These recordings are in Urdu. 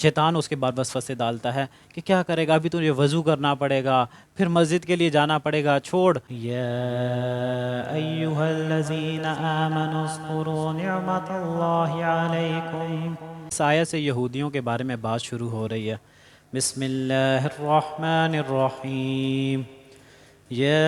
شیطان اس کے بعد وسوسے ڈالتا ہے کہ کیا کرے گا، ابھی تجھے وضو کرنا پڑے گا، پھر مسجد کے لیے جانا پڑے گا، چھوڑ۔ یا ایھا الذین آمنوا اذکروا نعمت اللہ علیکم، اس آیت سے یہودیوں کے بارے میں بات شروع ہو رہی ہے۔ بسم اللہ الرحمن الرحیم، یا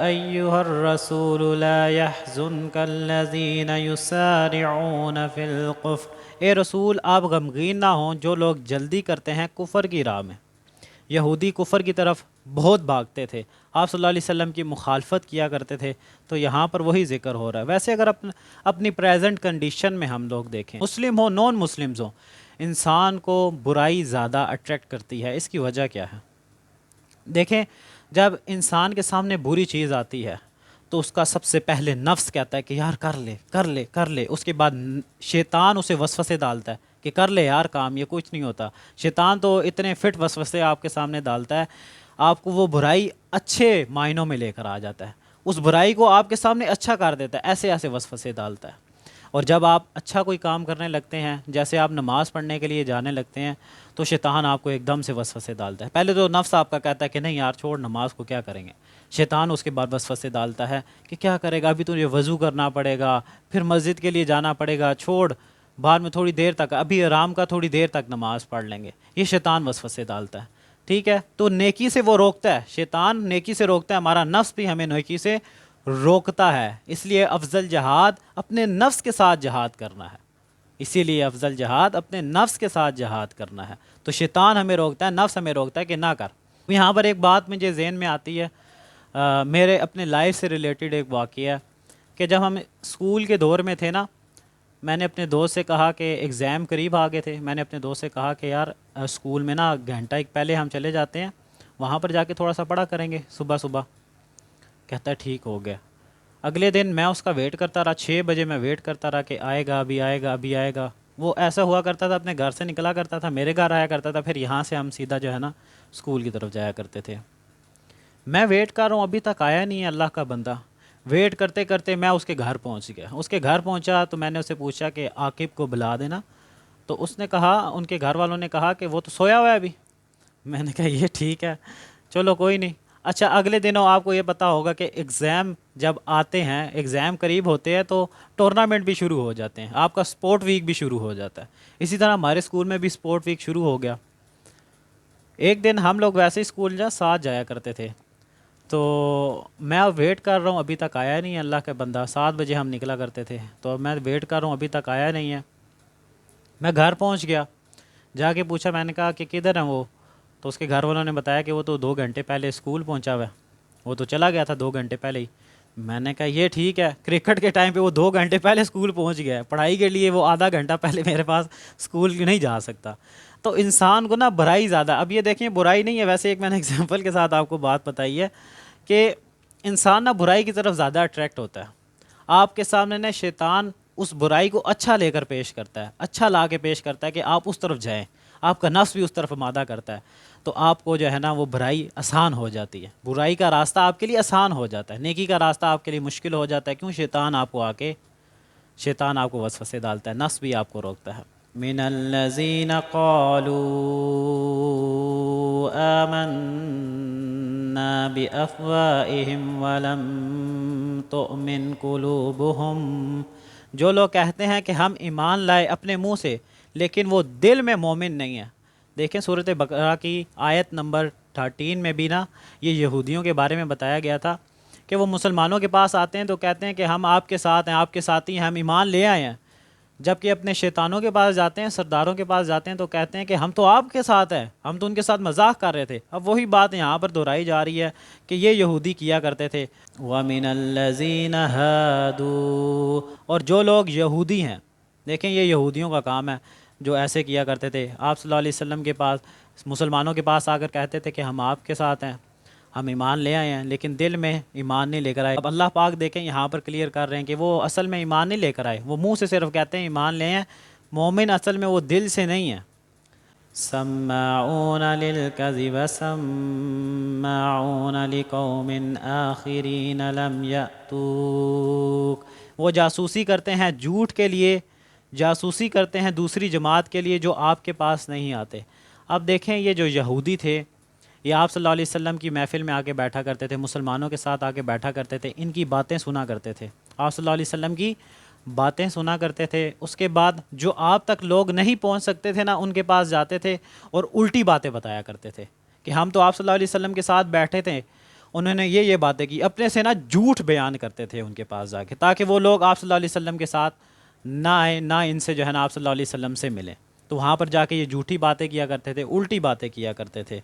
ایھا الرسول لا يحزنک الذین یسارعون فی الکفر، اے رسول آپ غمگین نہ ہوں جو لوگ جلدی کرتے ہیں کفر کی راہ میں۔ یہودی کفر کی طرف بہت بھاگتے تھے، آپ صلی اللہ علیہ وسلم کی مخالفت کیا کرتے تھے، تو یہاں پر وہی ذکر ہو رہا ہے۔ ویسے اگر اپنی پریزنٹ کنڈیشن میں ہم لوگ دیکھیں، مسلم ہو نان مسلمز ہوں، انسان کو برائی زیادہ اٹریکٹ کرتی ہے۔ اس کی وجہ کیا ہے؟ دیکھیں، جب انسان کے سامنے بری چیز آتی ہے تو اس کا سب سے پہلے نفس کہتا ہے کہ یار کر لے کر لے کر لے، اس کے بعد شیطان اسے وسوسے ڈالتا ہے کہ کر لے یار کام، یہ کچھ نہیں ہوتا۔ شیطان تو اتنے فٹ وسوسے آپ کے سامنے ڈالتا ہے، آپ کو وہ برائی اچھے معنوں میں لے کر آ جاتا ہے، اس برائی کو آپ کے سامنے اچھا کر دیتا ہے، ایسے ایسے وسوسے ڈالتا ہے۔ اور جب آپ اچھا کوئی کام کرنے لگتے ہیں، جیسے آپ نماز پڑھنے کے لیے جانے لگتے ہیں، تو شیطان آپ کو ایک دم سے وسوسے ڈالتا ہے۔ پہلے تو نفس آپ کا کہتا ہے کہ نہیں یار چھوڑ، نماز کو کیا کریں گے۔ شیطان اس کے بعد وسوسے ڈالتا ہے کہ کیا کرے گا، ابھی تجھے وضو کرنا پڑے گا، پھر مسجد کے لیے جانا پڑے گا، چھوڑ، بعد میں تھوڑی دیر تک، ابھی آرام کا، تھوڑی دیر تک نماز پڑھ لیں گے۔ یہ شیطان وسوسے ڈالتا ہے، ٹھیک ہے؟ تو نیکی سے وہ روکتا ہے، شیطان نیکی سے روکتا ہے، ہمارا نفس بھی ہمیں نیکی سے روکتا ہے۔ اس لیے افضل جہاد اپنے نفس کے ساتھ جہاد کرنا ہے، اسی لیے افضل جہاد اپنے نفس کے ساتھ جہاد کرنا ہے۔ تو شیطان ہمیں روکتا ہے، نفس ہمیں روکتا ہے کہ نہ کر۔ یہاں پر ایک بات مجھے ذہن میں آتی ہے، میرے اپنے لائف سے ریلیٹڈ ایک واقعہ ہے کہ جب ہم اسکول کے دور میں تھے نا، میں نے اپنے دوست سے کہا کہ ایگزام قریب آ گئے تھے، میں نے اپنے دوست سے کہا کہ یار اسکول میں نا گھنٹہ ایک پہلے ہم چلے جاتے ہیں، وہاں پر جا کے تھوڑا سا پڑھا کریں گے صبح صبح۔ کہتا ہے ٹھیک ہو گیا۔ اگلے دن میں اس کا ویٹ کرتا رہا، 6 بجے میں ویٹ کرتا رہا کہ آئے گا، ابھی آئے گا، ابھی آئے گا۔ وہ ایسا ہوا کرتا تھا، اپنے گھر سے نکلا کرتا تھا، میرے گھر آیا کرتا تھا، پھر یہاں سے ہم سیدھا جو ہے نا اسکول کی طرف جایا کرتے تھے۔ میں ویٹ کر رہا ہوں، ابھی تک آیا نہیں ہے اللہ کا بندہ۔ ویٹ کرتے کرتے میں اس کے گھر پہنچ گیا۔ اس کے گھر پہنچا تو میں نے اسے پوچھا کہ عاقب کو بلا دینا، تو اس نے کہا، ان کے گھر والوں نے کہا کہ وہ تو سویا ہوا ہے ابھی۔ میں نے کہا یہ ٹھیک ہے، چلو کوئی نہیں۔ اچھا، اگلے دنوں آپ کو یہ پتہ ہوگا کہ ایگزام جب آتے ہیں، ایگزام قریب ہوتے ہیں تو ٹورنامنٹ بھی شروع ہو جاتے ہیں، آپ کا سپورٹ ویک بھی شروع ہو جاتا ہے۔ اسی طرح ہمارے اسکول میں بھی سپورٹ ویک شروع ہو گیا۔ ایک دن ہم لوگ ویسے ہی اسکول ساتھ جایا کرتے تھے، تو میں اب ویٹ کر رہا ہوں، ابھی تک آیا نہیں ہے اللہ کا بندہ۔ 7 بجے ہم نکلا کرتے تھے، تو میں ویٹ کر رہا ہوں، ابھی تک آیا نہیں ہے۔ میں گھر پہنچ گیا، جا کے پوچھا، میں نے کہا کہ کدھر ہیں وہ؟ تو اس کے گھر والوں نے بتایا کہ وہ تو 2 گھنٹے پہلے اسکول پہنچا ہوا ہے، وہ تو چلا گیا تھا 2 گھنٹے پہلے ہی۔ میں نے کہا یہ ٹھیک ہے، کرکٹ کے ٹائم پہ وہ 2 گھنٹے پہلے اسکول پہنچ گیا ہے، پڑھائی کے لیے وہ آدھا گھنٹہ پہلے میرے پاس اسکول نہیں جا سکتا۔ تو انسان کو نا برائی زیادہ، اب یہ دیکھیں برائی نہیں ہے، ویسے ایک میں نے اگزامپل کے ساتھ آپ کو بات بتائی ہے کہ انسان نا برائی کی طرف زیادہ اٹریکٹ ہوتا ہے۔ آپ کے سامنے نا شیطان اس برائی کو اچھا لے کر پیش کرتا ہے، اچھا لا کے پیش کرتا ہے کہ آپ اس طرف جائیں، آپ کا نفس بھی اس طرف مادہ کرتا ہے، تو آپ کو جو ہے نا وہ برائی آسان ہو جاتی ہے، برائی کا راستہ آپ کے لیے آسان ہو جاتا ہے، نیکی کا راستہ آپ کے لیے مشکل ہو جاتا ہے۔ کیوں؟ شیطان آپ کو شیطان آپ کو وسوسے ڈالتا ہے، نفس بھی آپ کو روکتا ہے۔ من الذین قالوا آمنا بافواہہم ولم تؤمن قلوبہم، جو لوگ کہتے ہیں کہ ہم ایمان لائے اپنے منہ سے، لیکن وہ دل میں مومن نہیں ہے۔ دیکھیں سورۃ بقرہ کی آیت نمبر 13 میں بھی نا یہ یہودیوں کے بارے میں بتایا گیا تھا کہ وہ مسلمانوں کے پاس آتے ہیں تو کہتے ہیں کہ ہم آپ کے ساتھ ہیں، آپ کے ساتھی ہیں، ہم ایمان لے آئے ہیں، جبکہ اپنے شیطانوں کے پاس جاتے ہیں، سرداروں کے پاس جاتے ہیں تو کہتے ہیں کہ ہم تو آپ کے ساتھ ہیں، ہم تو ان کے ساتھ مذاق کر رہے تھے۔ اب وہی بات یہاں پر دہرائی جا رہی ہے کہ یہ یہودی کیا کرتے تھے۔ وَمِنَ الَّذِينَ هَادُوا، اور جو لوگ یہودی ہیں، دیکھیں یہ یہودیوں کا کام ہے جو ایسے کیا کرتے تھے۔ آپ صلی اللہ علیہ وسلم کے پاس، مسلمانوں کے پاس آ کر کہتے تھے کہ ہم آپ کے ساتھ ہیں، ہم ایمان لے آئے ہیں، لیکن دل میں ایمان نہیں لے کر آئے۔ اب اللہ پاک دیکھیں یہاں پر کلیئر کر رہے ہیں کہ وہ اصل میں ایمان نہیں لے کر آئے، وہ منہ سے صرف کہتے ہیں ایمان لے ہیں، مومن اصل میں وہ دل سے نہیں ہے۔ سماعون للکذب سماعون لقوم آخرین لم یأتوک، وہ جاسوسی کرتے ہیں جھوٹ کے لیے، جاسوسی کرتے ہیں دوسری جماعت کے لیے جو آپ کے پاس نہیں آتے۔ اب دیکھیں یہ جو یہودی تھے یہ آپ صلی اللہ علیہ وسلم کی محفل میں آ کے بیٹھا کرتے تھے، مسلمانوں کے ساتھ آ کے بیٹھا کرتے تھے، ان کی باتیں سنا کرتے تھے، آپ صلی اللہ علیہ وسلم کی باتیں سنا کرتے تھے۔ اس کے بعد جو آپ تک لوگ نہیں پہنچ سکتے تھے نا ان کے پاس جاتے تھے اور الٹی باتیں بتایا کرتے تھے کہ ہم تو آپ صلی اللہ علیہ وسلم کے ساتھ بیٹھے تھے، انہوں نے یہ باتیں کی، اپنے سے نا جھوٹ بیان کرتے تھے ان کے پاس جا کے، تاکہ وہ لوگ آپ صلی اللہ علیہ وسلم کے ساتھ نہ آئیں، نہ ان سے جو ہے نا آپ صلی اللہ علیہ وسلم سے ملیں۔ تو وہاں پر جا کے یہ جھوٹی باتیں کیا کرتے تھے، الٹی باتیں کیا کرتے تھے۔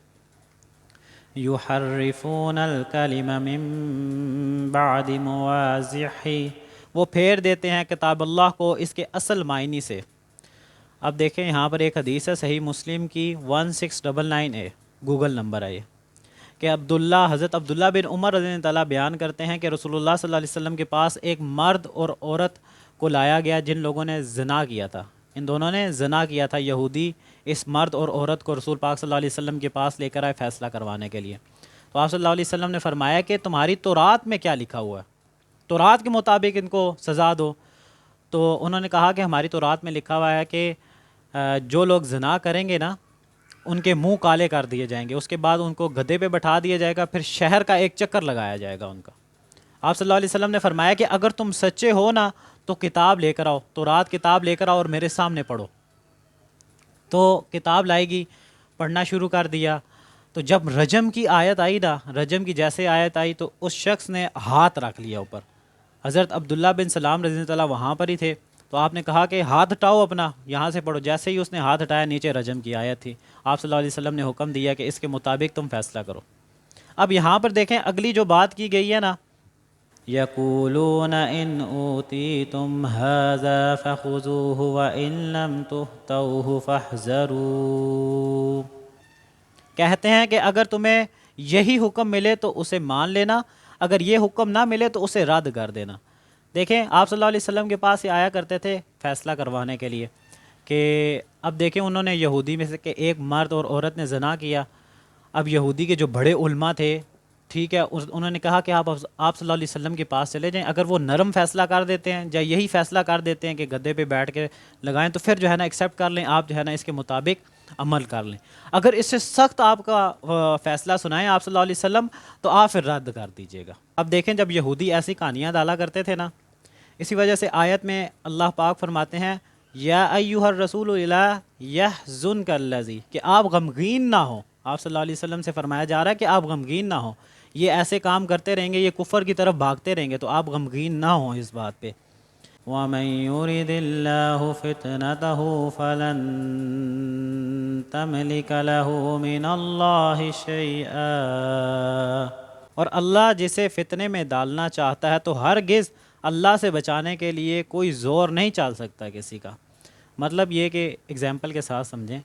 یحرفون الکلم من بعد مواضعہ، وہ پھیر دیتے ہیں کتاب اللہ کو اس کے اصل معنی سے۔ اب دیکھیں یہاں پر ایک حدیث ہے صحیح مسلم کی 1699 گوگل نمبر ہے یہ، کہ حضرت عبداللہ بن عمر رضی اللہ تعالیٰ بیان کرتے ہیں کہ رسول اللہ صلی اللہ علیہ وسلم کے پاس ایک مرد اور عورت کو لایا گیا جن لوگوں نے زنا کیا تھا، ان دونوں نے زنا کیا تھا۔ یہودی اس مرد اور عورت کو رسول پاک صلی اللہ علیہ وسلم کے پاس لے کر آئے فیصلہ کروانے کے لیے۔ تو آپ صلی اللہ علیہ وسلم نے فرمایا کہ تمہاری تورات میں کیا لکھا ہوا ہے، تورات کے مطابق ان کو سزا دو۔ تو انہوں نے کہا کہ ہماری تورات میں لکھا ہوا ہے کہ جو لوگ زنا کریں گے نا ان کے منہ کالے کر دیے جائیں گے، اس کے بعد ان کو گدھے پہ بٹھا دیا جائے گا، پھر شہر کا ایک چکر لگایا جائے گا ان کا۔ آپ صلی اللہ علیہ وسلم نے فرمایا کہ اگر تم سچے ہو نا تو کتاب لے کر آؤ، تورات کتاب لے کر آؤ اور میرے سامنے پڑھو۔ تو کتاب لائے گی، پڑھنا شروع کر دیا۔ تو جب رجم کی آیت آئی نا، رجم کی جیسے آیت آئی تو اس شخص نے ہاتھ رکھ لیا اوپر۔ حضرت عبداللہ بن سلام رضی اللہ تعالیٰ وہاں پر ہی تھے، تو آپ نے کہا کہ ہاتھ ہٹاؤ اپنا، یہاں سے پڑھو۔ جیسے ہی اس نے ہاتھ ہٹایا نیچے رجم کی آیت تھی، آپ صلی اللہ علیہ وسلم نے حکم دیا کہ اس کے مطابق تم فیصلہ کرو۔ اب یہاں پر دیکھیں اگلی جو بات کی گئی ہے نا، یقولون ان اوتیتم ھذا فخذوہ وان لم تؤتوہ فاحذروا، کہتے ہیں کہ اگر تمہیں یہی حکم ملے تو اسے مان لینا، اگر یہ حکم نہ ملے تو اسے رد کر دینا۔ دیکھیں آپ صلی اللہ علیہ وسلم کے پاس یہ آیا کرتے تھے فیصلہ کروانے کے لیے کہ اب دیکھیں انہوں نے یہودی میں سے کہ ایک مرد اور عورت نے زنا کیا۔ اب یہودی کے جو بڑے علماء تھے، ٹھیک ہے، انہوں نے کہا کہ آپ صلی اللہ علیہ وسلم کے پاس چلے جائیں، اگر وہ نرم فیصلہ کر دیتے ہیں یا یہی فیصلہ کر دیتے ہیں کہ گدھے پہ بیٹھ کے لگائیں تو پھر جو ہے نا ایکسیپٹ کر لیں، آپ جو ہے نا اس کے مطابق عمل کر لیں۔ اگر اس سے سخت آپ کا فیصلہ سنائیں آپ صلی اللہ علیہ وسلم تو آپ پھر رد کر دیجیے گا۔ اب دیکھیں جب یہودی ایسی کہانیاں ڈالا کرتے تھے نا، اسی وجہ سے آیت میں اللہ پاک فرماتے ہیں یا ایھا الرسول لا یحزنک الذی، کہ آپ غمگین نہ ہوں۔ آپ صلی اللہ علیہ وسلم سے فرمایا جا رہا ہے کہ آپ غمگین نہ ہوں، یہ ایسے کام کرتے رہیں گے، یہ کفر کی طرف بھاگتے رہیں گے، تو آپ غمگین نہ ہوں اس بات پہ۔ وَمَن يُرِدِ اللَّهُ فِتْنَتَهُ فَلَن تَمْلِكَ لَهُ مِنَ اللَّهِ شَيْئًا، اور اللہ جسے فتنے میں ڈالنا چاہتا ہے تو ہرگز اللہ سے بچانے کے لیے کوئی زور نہیں چل سکتا کسی کا۔ مطلب یہ کہ اگزامپل کے ساتھ سمجھیں،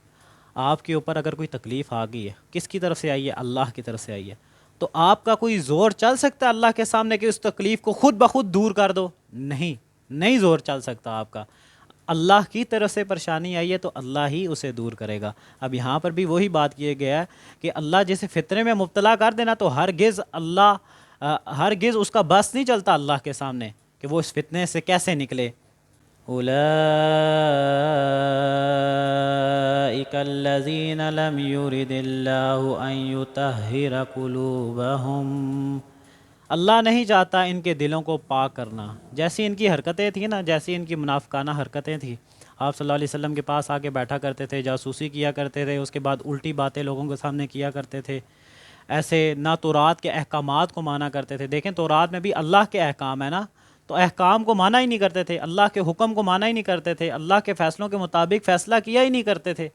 آپ کے اوپر اگر کوئی تکلیف آ گئی ہے، کس کی طرف سے آئی ہے؟ اللہ کی طرف سے آئی ہے، تو آپ کا کوئی زور چل سکتا ہے اللہ کے سامنے کہ اس تکلیف کو خود بخود دور کر دو؟ نہیں زور چل سکتا آپ کا۔ اللہ کی طرف سے پریشانی آئی ہے تو اللہ ہی اسے دور کرے گا۔ اب یہاں پر بھی وہی بات کیا گیا ہے کہ اللہ جسے فتنے میں مبتلا کر دینا تو ہرگز اس کا بس نہیں چلتا اللہ کے سامنے کہ وہ اس فتنے سے کیسے نکلے۔ اولئک الذین لم یرد اللہ ان یطہر قلوبہم، اللہ نہیں چاہتا ان کے دلوں کو پاک کرنا۔ جیسی ان کی حرکتیں تھیں نا، جیسی ان کی منافقانہ حرکتیں تھیں، آپ صلی اللہ علیہ وسلم کے پاس آ کے بیٹھا کرتے تھے، جاسوسی کیا کرتے تھے، اس کے بعد الٹی باتیں لوگوں کے سامنے کیا کرتے تھے، ایسے نہ تورات کے احکامات کو مانا کرتے تھے۔ دیکھیں تورات میں بھی اللہ کے احکام ہے نا، تو احکام کو مانا ہی نہیں کرتے تھے، اللہ کے حکم کو مانا ہی نہیں کرتے تھے، اللہ کے فیصلوں کے مطابق فیصلہ کیا ہی نہیں کرتے تھے۔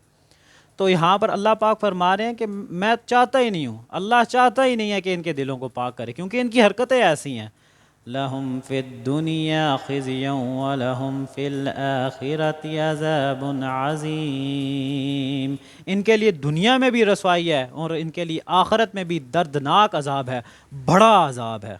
تو یہاں پر اللہ پاک فرما رہے ہیں کہ میں چاہتا ہی نہیں ہوں، اللہ چاہتا ہی نہیں ہے کہ ان کے دلوں کو پاک کرے، کیونکہ ان کی حرکتیں ایسی ہیں۔ لَهُمْ فِي الدُّنْيَا خِزْيٌ وَلَهُمْ فِي الْآخِرَةِ عَذَابٌ عَظِيمٌ، ان کے لیے دنیا میں بھی رسوائی ہے اور ان کے لیے آخرت میں بھی دردناک عذاب ہے، بڑا عذاب ہے۔